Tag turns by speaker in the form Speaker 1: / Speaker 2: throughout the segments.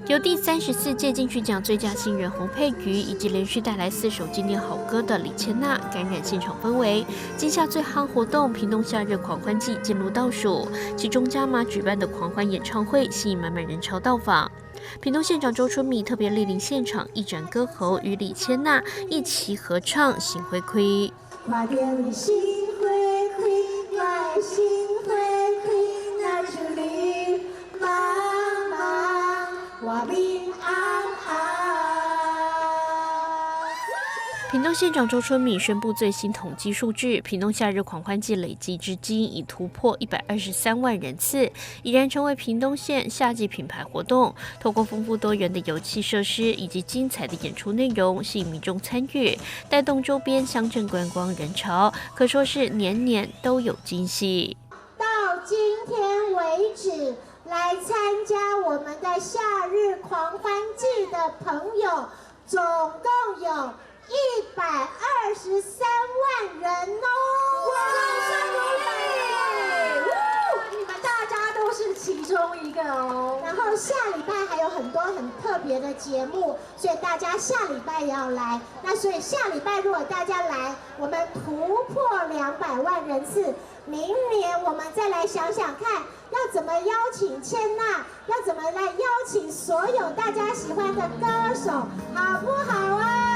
Speaker 1: 由第34届金曲奖最佳新人洪佩瑜以及连续带来4首经典好歌的李千娜感染现场氛围。今夏最夯活动屏东夏日狂欢季进入倒数，其中加码举办的狂欢演唱会吸引满满人潮到访。屏东县长周春米特别莅临现场，一展歌喉，与李千娜一起合唱《心灰灰》。
Speaker 2: 花店里心灰灰，来心灰灰，那处理茫茫，我平安安。
Speaker 1: 屏东县长周春米宣布最新统计数据，屏东夏日狂欢季累计至今已突破123万人次，已然成为屏东县夏季品牌活动。透过丰富多元的游憩设施以及精彩的演出内容，吸引民众参与，带动周边乡镇观光人潮，可说是年年都有惊喜。
Speaker 2: 到今天为止，来参加我们的夏日狂欢季的朋友，总共有123万人哦！掌声鼓励！你们大家都是其中一个哦。然后下礼拜还有很多很特别的节目，所以大家下礼拜也要来。那所以下礼拜如果大家来，我们突破200万人次，明年我们再来想想看，要怎么邀请千娜，要怎么来邀请所有大家喜欢的歌手，好不好啊？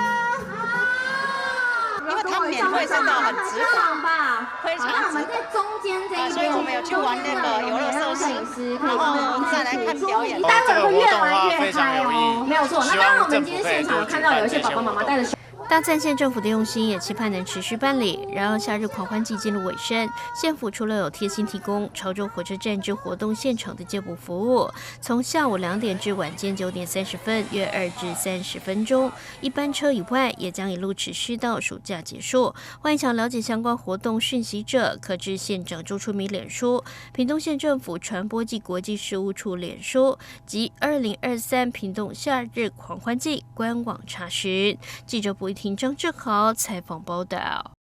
Speaker 3: 因为他们免费真的很值得
Speaker 4: 吧，
Speaker 3: 非常值得。
Speaker 4: 那我们在中间这一边，
Speaker 3: 所以我们有去玩那个游乐设施，然后再来看表演。
Speaker 4: 待会会越玩越嗨哦，没有错。那当然，我们今天现场有看到有一些爸爸妈妈带着
Speaker 1: 大赞县政府的用心，也期盼能持续办理。然而，夏日狂欢季进入尾声，县府除了有贴心提供潮州火车站至活动现场的接驳服务，从下午2点至晚间9点30分，约2至30分钟，一班车以外，也将一路持续到暑假结束。欢迎想了解相关活动讯息者，可至县长周春米脸书、屏东县政府传播及国际事务处脸书及2023屏东夏日狂欢季官网查询。记者不一听张志豪采访报道。